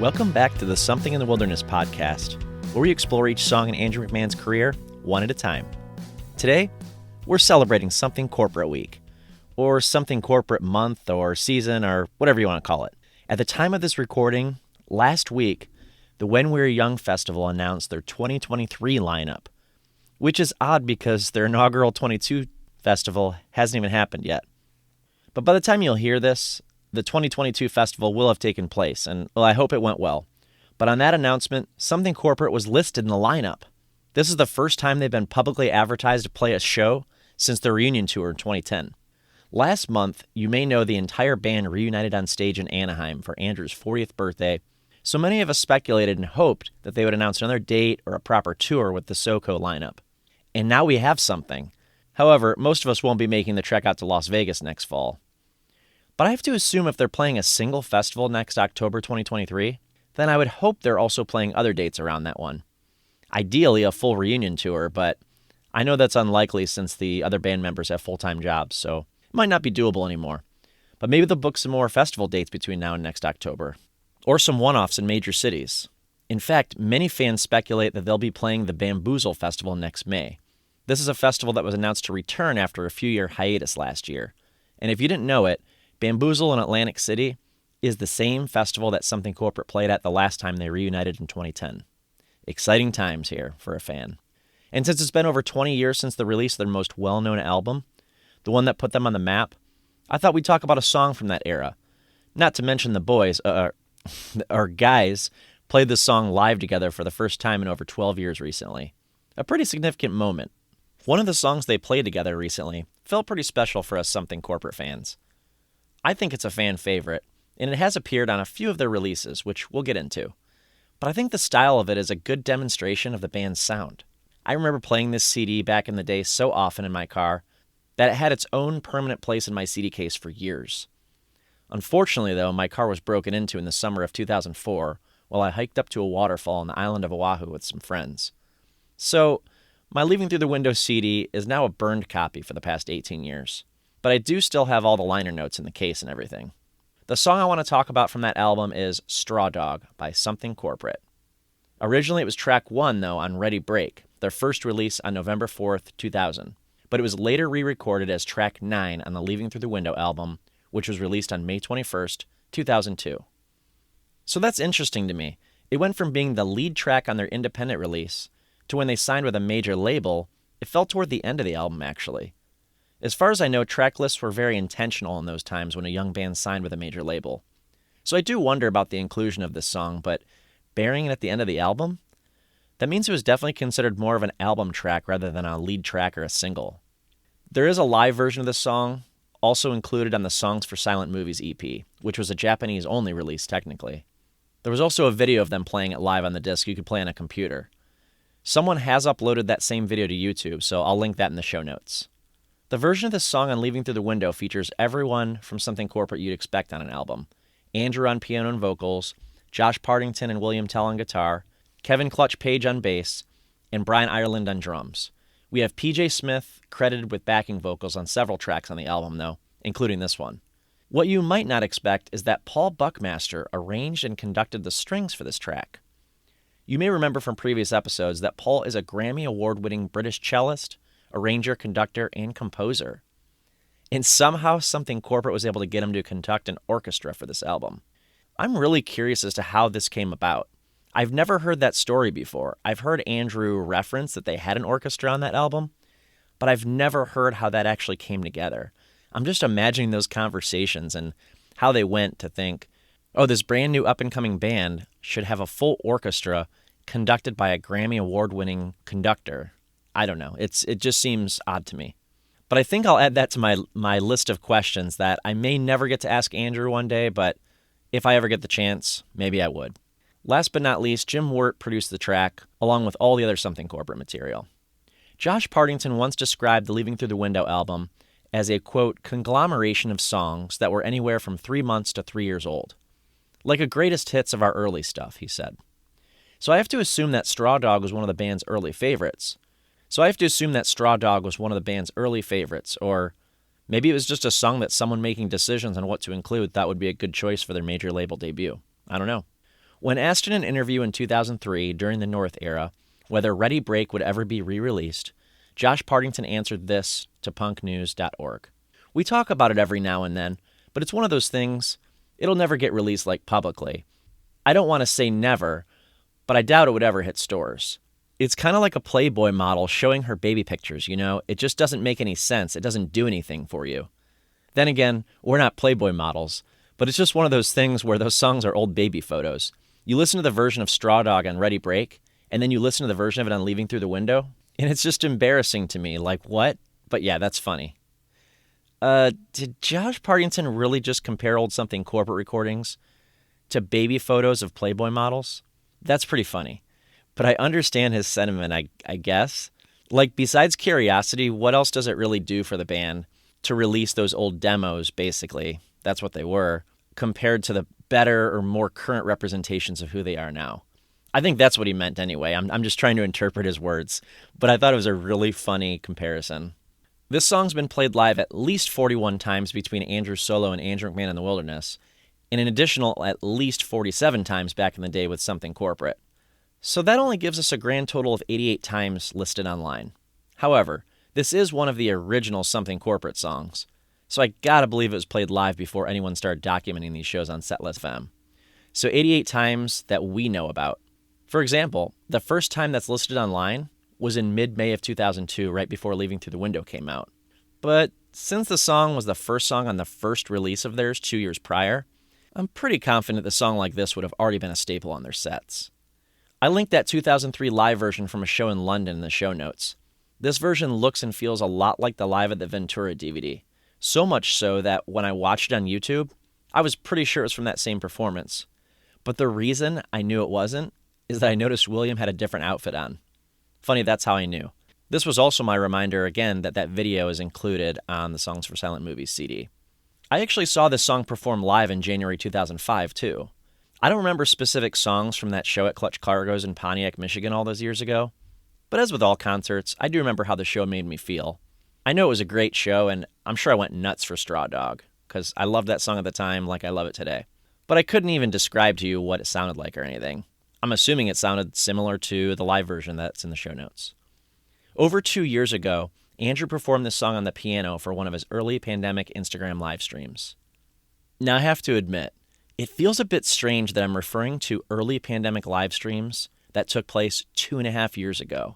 Welcome back to the Something in the Wilderness podcast, where we explore each song in Andrew McMahon's career one at a time. Today, we're celebrating Something Corporate Week, or Something Corporate Month, or Season, or whatever you want to call it. At the time of this recording, last week, the When We Were Young Festival announced their 2023 lineup, which is odd because their inaugural 22 festival hasn't even happened yet. But by the time you'll hear this, the 2022 festival will have taken place, and well, I hope it went well. But on that announcement, Something Corporate was listed in the lineup. This is the first time they've been publicly advertised to play a show since their reunion tour in 2010. Last month, you may know the entire band reunited on stage in Anaheim for Andrew's 40th birthday, so many of us speculated and hoped that they would announce another date or a proper tour with the SoCo lineup. And now we have something. However, most of us won't be making the trek out to Las Vegas next fall. But I have to assume if they're playing a single festival next October 2023, then I would hope they're also playing other dates around that one. Ideally, a full reunion tour, but I know that's unlikely since the other band members have full-time jobs, so it might not be doable anymore. But maybe they'll book some more festival dates between now and next October, or some one-offs in major cities. In fact, many fans speculate that they'll be playing the Bamboozle Festival next May. This is a festival that was announced to return after a few-year hiatus last year. And if you didn't know it, Bamboozle in Atlantic City is the same festival that Something Corporate played at the last time they reunited in 2010. Exciting times here for a fan. And since it's been over 20 years since the release of their most well-known album, the one that put them on the map, I thought we'd talk about a song from that era. Not to mention the boys, or guys, played this song live together for the first time in over 12 years recently. A pretty significant moment. One of the songs they played together recently felt pretty special for us Something Corporate fans. I think it's a fan favorite, and it has appeared on a few of their releases, which we'll get into. But I think the style of it is a good demonstration of the band's sound. I remember playing this CD back in the day so often in my car that it had its own permanent place in my CD case for years. Unfortunately, though, my car was broken into in the summer of 2004 while I hiked up to a waterfall on the island of Oahu with some friends. So, my Leaving Through the Window CD is now a burned copy for the past 18 years. But I do still have all the liner notes in the case and everything. The song I want to talk about from that album is Straw Dog by Something Corporate. Originally it was track 1, though, on Ready Break, their first release on November 4th, 2000. But it was later re-recorded as track 9 on the Leaving Through the Window album, which was released on May 21st, 2002. So that's interesting to me. It went from being the lead track on their independent release to when they signed with a major label, it fell toward the end of the album, actually. As far as I know, track lists were very intentional in those times when a young band signed with a major label. So I do wonder about the inclusion of this song, but burying it at the end of the album? That means it was definitely considered more of an album track rather than a lead track or a single. There is a live version of this song, also included on the Songs for Silent Movies EP, which was a Japanese-only release technically. There was also a video of them playing it live on the disc you could play on a computer. Someone has uploaded that same video to YouTube, so I'll link that in the show notes. The version of this song on Leaving Through the Window features everyone from Something Corporate you'd expect on an album. Andrew on piano and vocals, Josh Partington and William Tell on guitar, Kevin Clutch Page on bass, and Brian Ireland on drums. We have PJ Smith credited with backing vocals on several tracks on the album, though, including this one. What you might not expect is that Paul Buckmaster arranged and conducted the strings for this track. You may remember from previous episodes that Paul is a Grammy Award-winning British cellist, arranger, conductor, and composer. And somehow Something Corporate was able to get him to conduct an orchestra for this album. I'm really curious as to how this came about. I've never heard that story before. I've heard Andrew reference that they had an orchestra on that album, but I've never heard how that actually came together. I'm just imagining those conversations and how they went to think, oh, this brand new up-and-coming band should have a full orchestra conducted by a Grammy Award-winning conductor. I don't know. It just seems odd to me. But I think I'll add that to my list of questions that I may never get to ask Andrew one day, but if I ever get the chance, maybe I would. Last but not least, Jim Wirt produced the track, along with all the other Something Corporate material. Josh Partington once described the Leaving Through the Window album as a, quote, conglomeration of songs that were anywhere from 3 months to 3 years old. Like a greatest hits of our early stuff, he said. So I have to assume that Straw Dog was one of the band's early favorites. Or maybe it was just a song that someone making decisions on what to include thought would be a good choice for their major label debut. I don't know. When asked in an interview in 2003 during the North era whether Ready Break would ever be re-released, Josh Partington answered this to punknews.org. "We talk about it every now and then, but it's one of those things, it'll never get released like publicly. I don't want to say never, but I doubt it would ever hit stores. It's kind of like a Playboy model showing her baby pictures, you know? It just doesn't make any sense. It doesn't do anything for you. Then again, we're not Playboy models, but it's just one of those things where those songs are old baby photos. You listen to the version of Straw Dog on Ready Break, and then you listen to the version of it on Leaving Through the Window, and it's just embarrassing to me. Like, what? But yeah, that's funny." Did Josh Partington really just compare old Something Corporate recordings to baby photos of Playboy models? That's pretty funny. But I understand his sentiment, I guess. Like, besides curiosity, what else does it really do for the band to release those old demos, basically? That's what they were, compared to the better or more current representations of who they are now. I think that's what he meant anyway. I'm just trying to interpret his words. But I thought it was a really funny comparison. This song's been played live at least 41 times between Andrew's solo and Andrew McMahon in the Wilderness, and an additional at least 47 times back in the day with Something Corporate. So that only gives us a grand total of 88 times listed online. However, this is one of the original Something Corporate songs, so I gotta believe it was played live before anyone started documenting these shows on Setlist FM. So 88 times that we know about. For example, the first time that's listed online was in mid-May of 2002, right before Leaving Through the Window came out. But since the song was the first song on the first release of theirs 2 years prior, I'm pretty confident a song like this would have already been a staple on their sets. I linked that 2003 live version from a show in London in the show notes. This version looks and feels a lot like the Live at the Ventura DVD, so much so that when I watched it on YouTube, I was pretty sure it was from that same performance. But the reason I knew it wasn't is that I noticed William had a different outfit on. Funny, that's how I knew. This was also my reminder again that video is included on the Songs for Silent Movies CD. I actually saw this song perform live in January 2005 too. I don't remember specific songs from that show at Clutch Cargo's in Pontiac, Michigan all those years ago, but as with all concerts, I do remember how the show made me feel. I know it was a great show, and I'm sure I went nuts for Straw Dog, because I loved that song at the time like I love it today. But I couldn't even describe to you what it sounded like or anything. I'm assuming it sounded similar to the live version that's in the show notes. Over 2 years ago, Andrew performed this song on the piano for one of his early pandemic Instagram live streams. Now I have to admit, it feels a bit strange that I'm referring to early pandemic live streams that took place 2.5 years ago.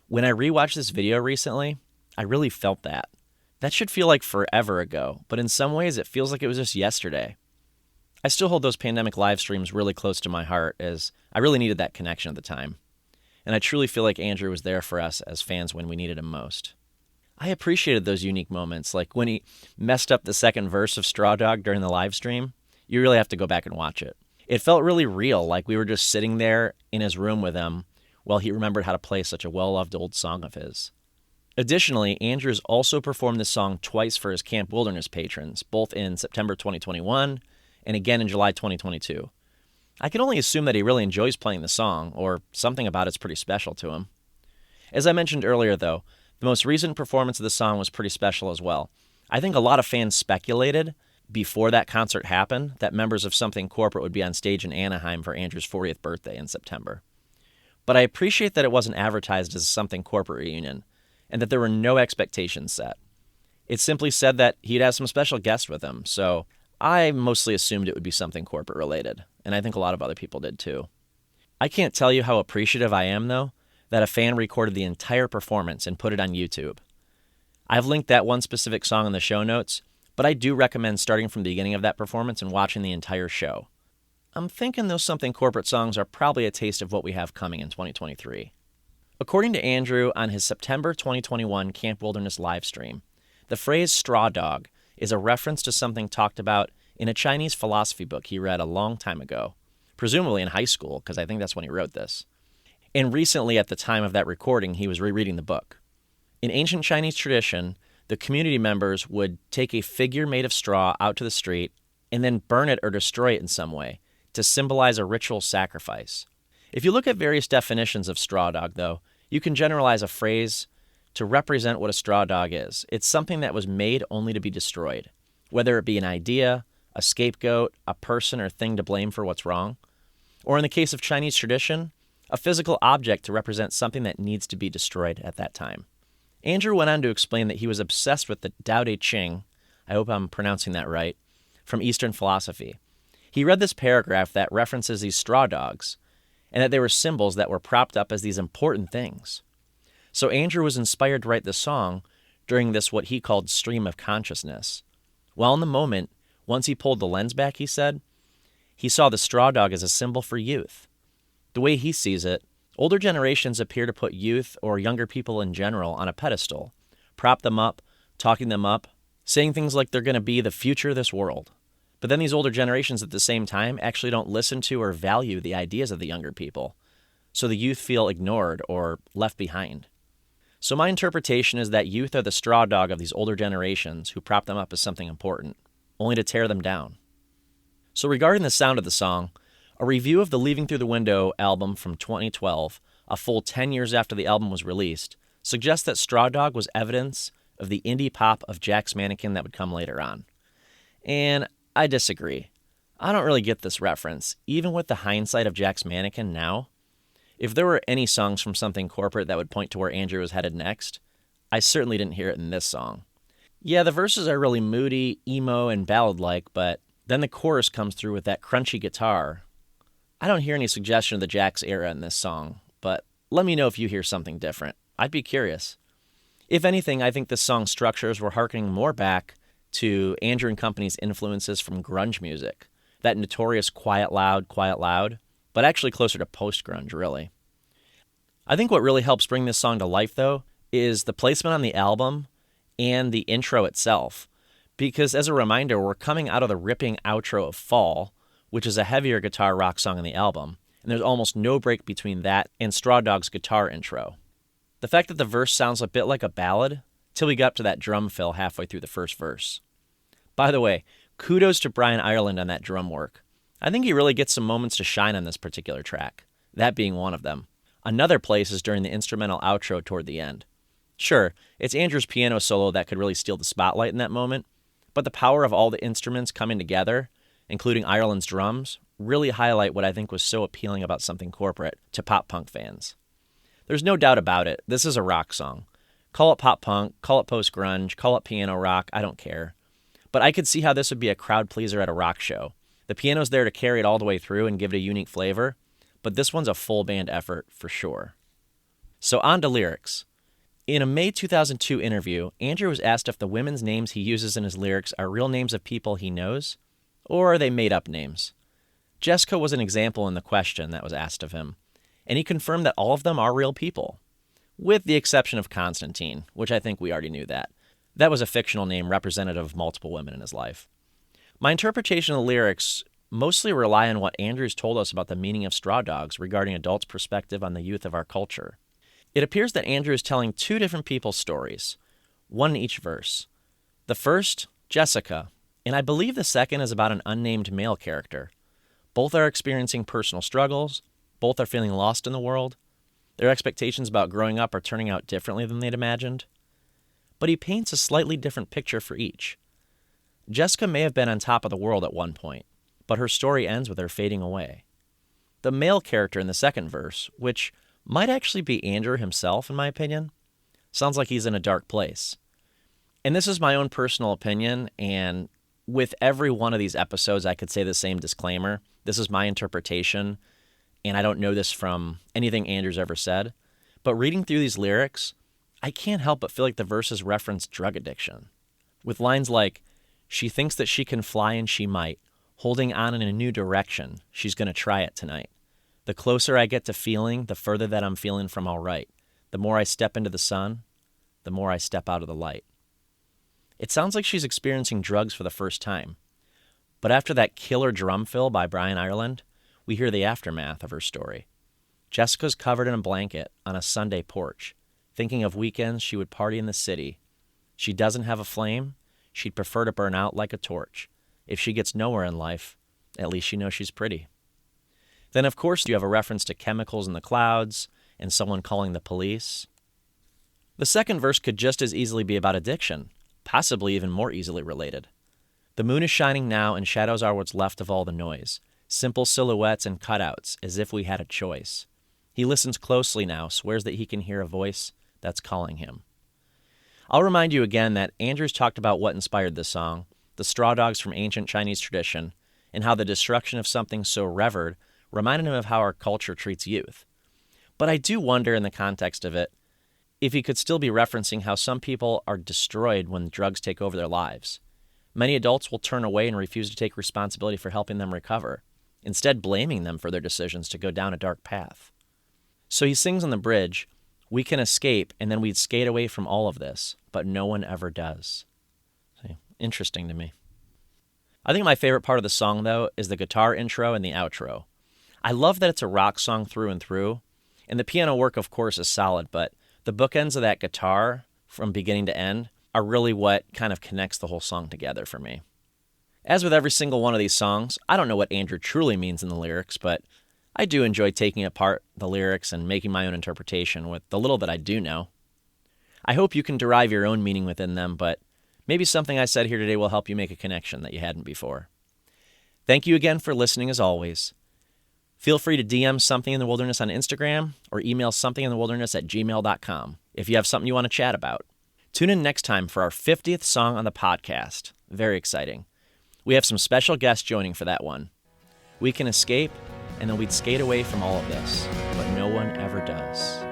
When I rewatched this video recently, I really felt that. That should feel like forever ago, but in some ways it feels like it was just yesterday. I still hold those pandemic live streams really close to my heart, as I really needed that connection at the time. And I truly feel like Andrew was there for us as fans when we needed him most. I appreciated those unique moments, like when he messed up the second verse of Straw Dog during the live stream. You really have to go back and watch it. It felt really real, like we were just sitting there in his room with him while he remembered how to play such a well-loved old song of his. Additionally, Andrews also performed this song twice for his Camp Wilderness patrons, both in September 2021 and again in July 2022. I can only assume that he really enjoys playing the song, or something about it's pretty special to him. As I mentioned earlier, though, the most recent performance of the song was pretty special as well. I think a lot of fans speculated before that concert happened that members of Something Corporate would be on stage in Anaheim for Andrew's 40th birthday in September. But I appreciate that it wasn't advertised as a Something Corporate reunion, and that there were no expectations set. It simply said that he'd have some special guests with him, so I mostly assumed it would be something corporate related, and I think a lot of other people did too. I can't tell you how appreciative I am, though, that a fan recorded the entire performance and put it on YouTube. I've linked that one specific song in the show notes, but I do recommend starting from the beginning of that performance and watching the entire show. I'm thinking those Something Corporate songs are probably a taste of what we have coming in 2023. According to Andrew on his September 2021 Camp Wilderness live stream, the phrase straw dog is a reference to something talked about in a Chinese philosophy book he read a long time ago, presumably in high school, because I think that's when he wrote this. And recently, at the time of that recording, he was rereading the book. In ancient Chinese tradition, the community members would take a figure made of straw out to the street and then burn it or destroy it in some way to symbolize a ritual sacrifice. If you look at various definitions of straw dog, though, you can generalize a phrase to represent what a straw dog is. It's something that was made only to be destroyed, whether it be an idea, a scapegoat, a person or thing to blame for what's wrong. Or in the case of Chinese tradition, a physical object to represent something that needs to be destroyed at that time. Andrew went on to explain that he was obsessed with the Tao Te Ching, I hope I'm pronouncing that right, from Eastern philosophy. He read this paragraph that references these straw dogs, and that they were symbols that were propped up as these important things. So Andrew was inspired to write this song during this what he called stream of consciousness. While in the moment, once he pulled the lens back, he said, he saw the straw dog as a symbol for youth. The way he sees it, older generations appear to put youth or younger people in general on a pedestal, prop them up, talking them up, saying things like they're going to be the future of this world. But then these older generations at the same time actually don't listen to or value the ideas of the younger people, so the youth feel ignored or left behind. So my interpretation is that youth are the straw dog of these older generations who prop them up as something important, only to tear them down. So regarding the sound of the song, a review of the Leaving Through the Window album from 2012, a full 10 years after the album was released, suggests that Straw Dog was evidence of the indie pop of Jack's Mannequin that would come later on. And I disagree. I don't really get this reference, even with the hindsight of Jack's Mannequin now. If there were any songs from something corporate that would point to where Andrew was headed next, I certainly didn't hear it in this song. Yeah, the verses are really moody, emo, and ballad-like, but then the chorus comes through with that crunchy guitar. I don't hear any suggestion of the Jack's era in this song, but let me know if you hear something different. I'd be curious. If anything, I think this song's structures were harkening more back to Andrew and Company's influences from grunge music, that notorious quiet loud, but actually closer to post-grunge, really. I think what really helps bring this song to life, though, is the placement on the album and the intro itself. Because as a reminder, we're coming out of the ripping outro of Fall, which is a heavier guitar rock song on the album, and there's almost no break between that and Straw Dog's guitar intro. The fact that the verse sounds a bit like a ballad, till we got up to that drum fill halfway through the first verse. By the way, kudos to Brian Ireland on that drum work. I think he really gets some moments to shine on this particular track, that being one of them. Another place is during the instrumental outro toward the end. Sure, it's Andrew's piano solo that could really steal the spotlight in that moment, but the power of all the instruments coming together, including Ireland's drums, really highlight what I think was so appealing about Something Corporate to pop-punk fans. There's no doubt about it, this is a rock song. Call it pop-punk, call it post-grunge, call it piano rock, I don't care. But I could see how this would be a crowd pleaser at a rock show. The piano's there to carry it all the way through and give it a unique flavor, but this one's a full band effort for sure. So on to lyrics. In a May 2002 interview, Andrew was asked if the women's names he uses in his lyrics are real names of people he knows, or are they made-up names? Jessica was an example in the question that was asked of him, and he confirmed that all of them are real people, with the exception of Constantine, which I think we already knew that. That was a fictional name representative of multiple women in his life. My interpretation of the lyrics mostly rely on what Andrew's told us about the meaning of straw dogs regarding adults' perspective on the youth of our culture. It appears that Andrew is telling two different people's stories, one in each verse. The first, Jessica, and I believe the second is about an unnamed male character. Both are experiencing personal struggles, both are feeling lost in the world. Their expectations about growing up are turning out differently than they'd imagined. But he paints a slightly different picture for each. Jessica may have been on top of the world at one point, but her story ends with her fading away. The male character in the second verse, which might actually be Andrew himself in my opinion, sounds like he's in a dark place. And this is my own personal opinion, and with every one of these episodes I could say the same disclaimer. This is my interpretation, and I don't know this from anything Andrew's ever said. But reading through these lyrics, I can't help but feel like the verses reference drug addiction. With lines like, she thinks that she can fly and she might, holding on in a new direction, she's going to try it tonight. The closer I get to feeling, the further that I'm feeling from all right. The more I step into the sun, the more I step out of the light. It sounds like she's experiencing drugs for the first time. But after that killer drum fill by Brian Ireland, we hear the aftermath of her story. Jessica's covered in a blanket on a Sunday porch, thinking of weekends she would party in the city. She doesn't have a flame. She'd prefer to burn out like a torch. If she gets nowhere in life, at least she knows she's pretty. Then, of course, you have a reference to chemicals in the clouds and someone calling the police. The second verse could just as easily be about addiction, possibly even more easily related. The moon is shining now and shadows are what's left of all the noise. Simple silhouettes and cutouts, as if we had a choice. He listens closely now, swears that he can hear a voice that's calling him. I'll remind you again that Andrews talked about what inspired this song, the straw dogs from ancient Chinese tradition, and how the destruction of something so revered reminded him of how our culture treats youth. But I do wonder, in the context of it, if he could still be referencing how some people are destroyed when drugs take over their lives. Many adults will turn away and refuse to take responsibility for helping them recover, instead blaming them for their decisions to go down a dark path. So he sings on the bridge, "We can escape, and then we'd skate away from all of this, but no one ever does." Interesting to me. I think my favorite part of the song, though, is the guitar intro and the outro. I love that it's a rock song through and through, and the piano work, of course, is solid, but the bookends of that guitar from beginning to end are really what kind of connects the whole song together for me. As with every single one of these songs, I don't know what Andrew truly means in the lyrics, but I do enjoy taking apart the lyrics and making my own interpretation with the little that I do know. I hope you can derive your own meaning within them, but maybe something I said here today will help you make a connection that you hadn't before. Thank you again for listening as always. Feel free to DM Something in the Wilderness on Instagram or email somethinginthewilderness@gmail.com if you have something you want to chat about. Tune in next time for our 50th song on the podcast. Very exciting. We have some special guests joining for that one. We can escape, and then we'd skate away from all of this, but no one ever does.